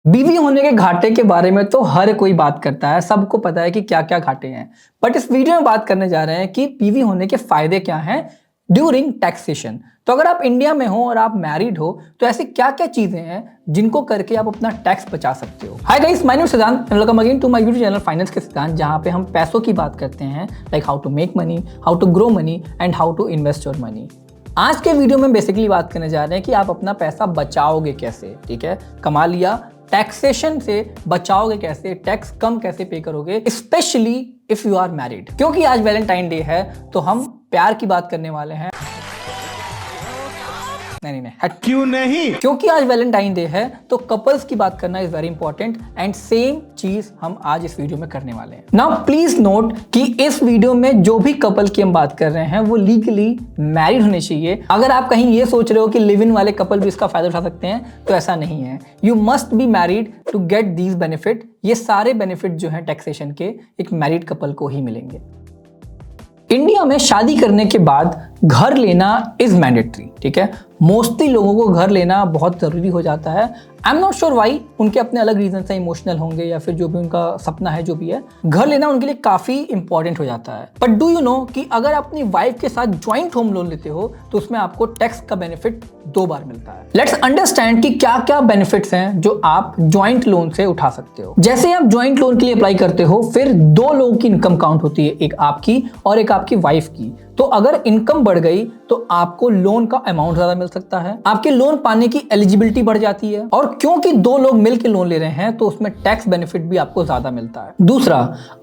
बीवी होने के घाटे के बारे में तो हर कोई बात करता है, सबको पता है कि क्या-क्या घाटे हैं। बट इस वीडियो में बात करने जा रहे हैं कि बीवी होने के फायदे क्या हैं ड्यूरिंग टैक्सेशन। तो अगर आप इंडिया में हो और आप मैरिड हो तो ऐसी क्या-क्या चीजें हैं जिनको करके आप अपना टैक्स बचा सकते हो। Hi guys, my name is Siddhant and welcome again to my YouTube channel finance के सिद्धांत, जहां पे हम पैसों की बात करते हैं, like how to make money, how to grow money and how to invest your money. आज के वीडियो में बेसिकली बात करने जा रहे हैं कि आप अपना पैसा बचाओगे कैसे। ठीक है, कमा लिया, टैक्सेशन से बचाओगे कैसे, टैक्स कम कैसे पे करोगे, specially if you are married. क्योंकि आज वैलेंटाइन डे है तो हम प्यार की बात करने वाले हैं। नहीं, क्यों नहीं? क्योंकि आज वैलेंटाइन डे है तो कपल्स की बात करना is very important and same चीज हम आज इस वीडियो में करने वाले हैं। नाउ प्लीज नोट कि इस वीडियो में जो भी कपल की हम बात कर रहे हैं वो लीगली मैरिड होने चाहिए। अगर आप कहीं ये सोच रहे हो कि लिव इन वाले कपल भी इसका फायदा उठा सकते हैं तो ऐसा नहीं है। You must be married to get these benefit. ये सारे बेनिफिट जो है टैक्सेशन के एक मैरिड कपल को ही मिलेंगे। इंडिया में शादी करने के बाद घर लेना इज मैंडेटरी। ठीक है, मोस्टली लोगों को घर लेना बहुत जरूरी हो जाता है। I am not sure why, उनके अपने अलग रीजन है, इमोशनल होंगे या फिर जो भी उनका सपना है, जो भी है, घर लेना उनके लिए काफी इंपॉर्टेंट हो जाता है। बट डू यू नो कि अगर आप अपनी वाइफ के साथ ज्वाइंट होम लोन लेते हो तो उसमें आपको टैक्स का बेनिफिट 2 बार मिलता है। लेट्स अंडरस्टैंड कि क्या क्या बेनिफिट्स हैं जो आप ज्वाइंट लोन से उठा सकते हो। जैसे आप ज्वाइंट लोन के लिए अप्लाई करते हो, फिर 2 लोगों की इनकम काउंट होती है, एक आपकी और एक आपकी वाइफ की। तो अगर इनकम बढ़ गई तो आपको लोन का अमाउंट ज्यादा मिल सकता है, आपके लोन पाने की एलिजिबिलिटी बढ़ जाती है, और क्योंकि 2 लोग मिलकर लोन ले रहे हैं तो उसमें टैक्स बेनिफिट भी आपको ज्यादा मिलता है। दूसरा,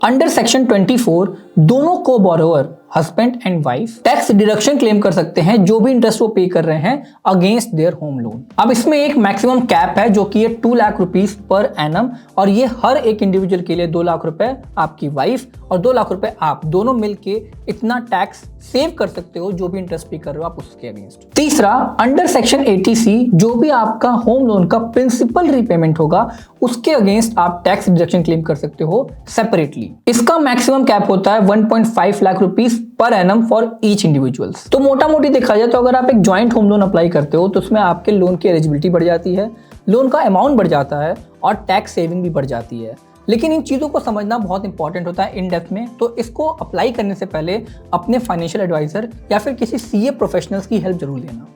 अंडर सेक्शन 24 दोनों को borrower husband and wife tax deduction claim कर सकते हैं जो भी इंटरेस्ट वो पे कर रहे हैं अगेंस्ट देयर होम लोन। अब इसमें एक मैक्सिमम कैप है जो कि ये 2 लाख रुपीस पर एनम, और ये हर एक इंडिविजुअल के लिए 2 लाख रुपए आपकी वाइफ और 2 लाख रुपए आप दोनों मिलके इतना टैक्स सेव कर सकते हो जो भी इंटरेस्ट पे कर रहे हो आप उसके अगेंस्ट। तीसरा, अंडर सेक्शन 80C जो भी आपका होम लोन का प्रिंसिपल रीपेमेंट होगा उसके अगेंस्ट आप टैक्स डिडक्शन क्लेम कर सकते हो सेपरेटली। इसका मैक्सिमम कैप होता है 1.5 lakh rupees per annum for each individuals. तो मोटा मोटी देखा जाए तो अगर आप एक ज्वाइंट होम लोन अप्लाई करते हो तो उसमें आपके लोन की एलिजिबिलिटी बढ़ जाती है, लोन का अमाउंट बढ़ जाता है और टैक्स सेविंग भी बढ़ जाती है। लेकिन इन चीज़ों को समझना बहुत इंपॉर्टेंट होता है इन डेप्थ में, तो इसको अप्लाई करने से पहले अपने फाइनेंशियल एडवाइजर या फिर किसी सीए प्रोफेशनल्स की हेल्प जरूर लेना।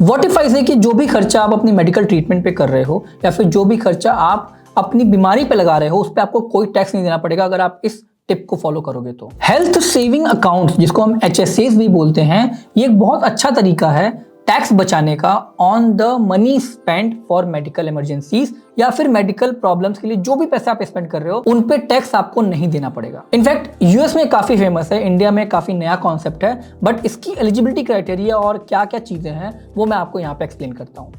व्हाट इफ आई से कि जो भी खर्चा आप अपनी मेडिकल ट्रीटमेंट पे कर रहे हो या फिर जो भी खर्चा आप अपनी बीमारी पे लगा रहे हो उस पर आपको कोई टैक्स नहीं देना पड़ेगा अगर आप इस टिप को फॉलो करोगे तो। हेल्थ सेविंग अकाउंट जिसको हम HSAs भी बोलते हैं, ये एक बहुत अच्छा तरीका है टैक्स बचाने का on the money spend for medical emergencies या फिर मेडिकल प्रॉब्लम्स के लिए जो भी पैसा आप स्पेंड कर रहे हो उन पे टैक्स आपको नहीं देना पड़ेगा। इनफैक्ट यूएस में काफी फेमस है, इंडिया में काफी नया कॉन्सेप्ट है, बट इसकी एलिजिबिलिटी क्राइटेरिया और क्या क्या चीजें हैं वो मैं आपको यहाँ पे एक्सप्लेन करता हूँ।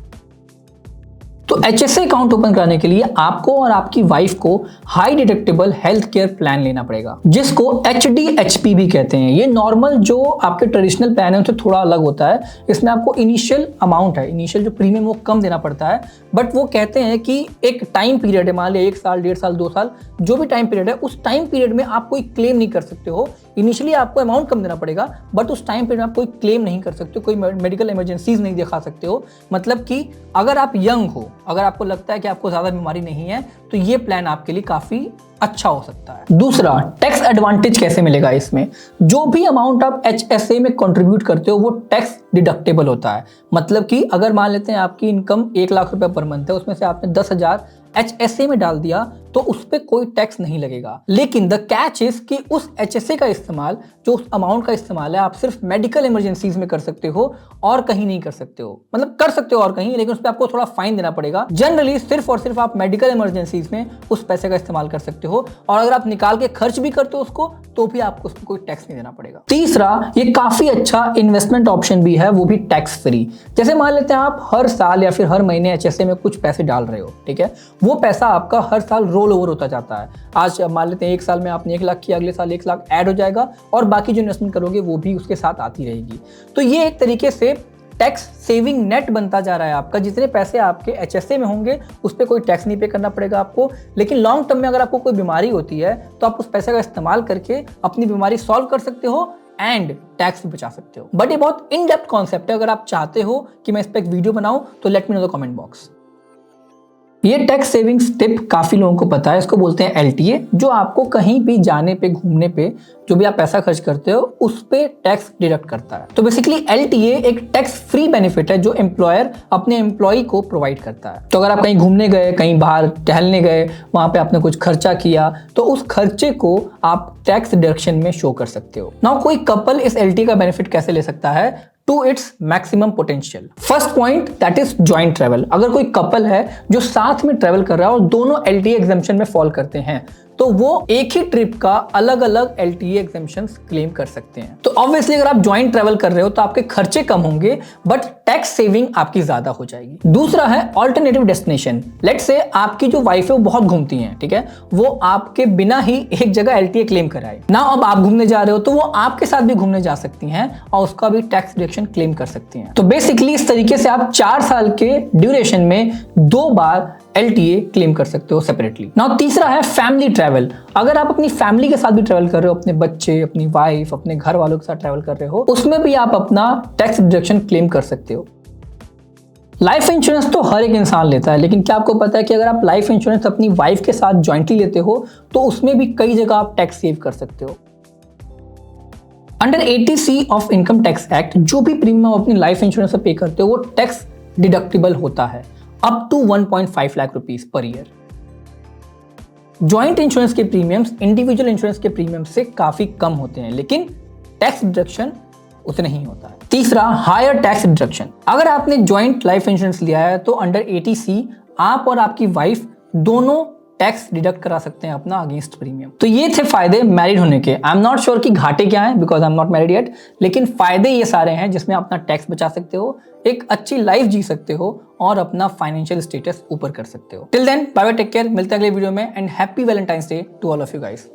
तो HSA अकाउंट ओपन कराने के लिए आपको और आपकी वाइफ को high deductible health care plan लेना पड़ेगा जिसको HDHP भी कहते हैं। ये नॉर्मल जो आपके ट्रेडिशनल प्लान है उनसे थोड़ा अलग होता है। इसमें आपको इनिशियल अमाउंट है, इनिशियल जो प्रीमियम वो कम देना पड़ता है, बट वो कहते हैं कि एक टाइम पीरियड है, मान लिया 1 साल, 1.5 साल, 2 साल, जो भी टाइम पीरियड है उस टाइम पीरियड में आप कोई क्लेम नहीं कर सकते हो। इनिशियली आपको अमाउंट कम देना पड़ेगा बट उस टाइम पीरियड में आप कोई क्लेम नहीं कर सकते हो, कोई मेडिकल इमरजेंसीज नहीं दिखा सकते हो। मतलब कि अगर आप यंग हो, अगर आपको लगता है कि आपको ज्यादा बीमारी नहीं है तो ये प्लान आपके लिए काफी अच्छा हो सकता है। दूसरा, टैक्स एडवांटेज कैसे मिलेगा इसमें? जो भी अमाउंट आप HSA में कंट्रीब्यूट करते हो वो टैक्स डिडक्टेबल होता है। मतलब कि अगर मान लेते हैं आपकी इनकम 1 लाख रुपए पर मंथ है, उसमें से आपने 10,000 HSA में डाल दिया तो उस पर कोई टैक्स नहीं लगेगा। लेकिन द कैच इज कि उस HSA का इस्तेमाल, जो उस अमाउंट का इस्तेमाल है, आप सिर्फ मेडिकल इमरजेंसीज में कर सकते हो और कहीं नहीं कर सकते हो। मतलब कर सकते हो और कहीं, लेकिन उस पर आपको थोड़ा फाइन देना पड़ेगा। जनरली सिर्फ और सिर्फ आप मेडिकल इमरजेंसीज में उस पैसे का इस्तेमाल कर सकते हो, और अगर आप निकाल के खर्च भी करते हो उसको तो भी आपको उसको कोई टैक्स नहीं देना पड़ेगा। तीसरा, ये काफी अच्छा इन्वेस्टमेंट ऑप्शन भी है, वो भी टैक्स फ्री। जैसे मान लेते हैं आप हर साल या फिर हर महीने HSA में कुछ पैसे डाल रहे हो, ठीक है, वो पैसा आपका हर साल रोल ओवर होता जाता है। आज मान लेते हैं 1 साल में आपने 1 लाख किया, अगले साल 1 लाख ऐड हो जाएगा और बाकी जो इन्वेस्टमेंट करोगे वो भी उसके साथ आती रहेगी। तो ये एक तरीके से टैक्स सेविंग नेट बनता जा रहा है आपका। जितने पैसे आपके HSA में होंगे उस पर कोई टैक्स नहीं पे करना पड़ेगा आपको, लेकिन लॉन्ग टर्म में अगर आपको कोई बीमारी होती है तो आप उस पैसे का इस्तेमाल करके अपनी बीमारी सॉल्व कर सकते हो एंड टैक्स भी बचा सकते हो। बट ये बहुत इन डेप्थ कॉन्सेप्ट है, अगर आप चाहते हो कि मैं इस पर एक वीडियो बनाऊं तो let me know the comment box. ये टैक्स सेविंग्स टिप काफी लोगों को पता है, इसको बोलते हैं LTA, जो आपको कहीं भी जाने पे, घूमने पे, जो भी आप पैसा खर्च करते हो उस पे टैक्स डिडक्ट करता है। तो बेसिकली LTA एक टैक्स फ्री बेनिफिट है जो एम्प्लॉयर अपने एम्प्लॉय को प्रोवाइड करता है। तो अगर आप कहीं घूमने गए, कहीं बाहर टहलने गए, वहां पे आपने कुछ खर्चा किया, तो उस खर्चे को आप टैक्स डिडक्शन में शो कर सकते हो। नाउ कोई कपल इस LTA का बेनिफिट कैसे ले सकता है? To it's maximum potential. First point that is joint travel. अगर कोई कपल है जो साथ में ट्रेवल कर रहा है और दोनों LTA एग्जम्पशन में फॉल करते हैं, तो वो एक ही ट्रिप का अलग अलग LTA एग्जम्पशंस क्लेम कर सकते हैं। तो ऑब्वियसली अगर आप ज्वाइंट ट्रेवल कर रहे हो तो आपके खर्चे कम होंगे बट टैक्स सेविंग आपकी ज्यादा हो जाएगी। दूसरा है ऑल्टरनेटिव डेस्टिनेशन। लेट्स से आपकी जो वाइफ है वो बहुत घूमती हैं, ठीक है, वो आपके बिना ही एक जगह LTA क्लेम कराए ना, अब आप घूमने जा रहे हो तो वो आपके साथ भी घूमने जा सकती हैं और उसका भी टैक्स डिडक्शन क्लेम कर सकती हैं। तो बेसिकली इस तरीके से आप 4 साल के ड्यूरेशन में 2 बार LTA क्लेम कर सकते हो सेपरेटली। नाउ तीसरा है फैमिली ट्रैवल। अगर आप अपनी फैमिली के साथ भी ट्रैवल कर रहे हो, अपने बच्चे, अपनी वाइफ, अपने घर वालों के साथ ट्रैवल कर रहे हो, उसमें भी आप अपना टैक्स डिडक्शन क्लेम कर सकते हो। लाइफ इंश्योरेंस तो हर एक इंसान लेता है, लेकिन क्या आपको पता है कि अगर आप लाइफ इंश्योरेंस अपनी वाइफ के साथ जॉइंटली लेते हो तो उसमें भी कई जगह आप टैक्स सेव कर सकते हो। Under 80C of income tax act जो भी प्रीमियम अपनी लाइफ इंश्योरेंस पे पे करते हो वो टैक्स डिडक्टिबल होता है up to 1.5 lakh rupees per year. Joint insurance के प्रीमियम्स इंडिविजुअल इंश्योरेंस के प्रीमियम से काफी कम होते हैं, लेकिन टैक्स डिडक्शन उतना ही होता है। तीसरा, हायर टैक्स डिडक्शन। अगर आपने ज्वाइंट लाइफ इंश्योरेंस लिया है तो अंडर 80C आप और आपकी वाइफ दोनों टैक्स डिडक्ट करा सकते हैं अपना अगेंस्ट प्रीमियम। तो ये थे फायदे मैरिड होने के। आई एम नॉट श्योर कि घाटे क्या हैं because I am not married yet, लेकिन फायदे ये सारे हैं जिसमें अपना टैक्स बचा सकते हो, एक अच्छी लाइफ जी सकते हो और अपना फाइनेंशियल स्टेटस ऊपर कर सकते हो। Till then bye bye, take care, मिलते हैं अगले वीडियो में and happy Valentine's day to all of you guys.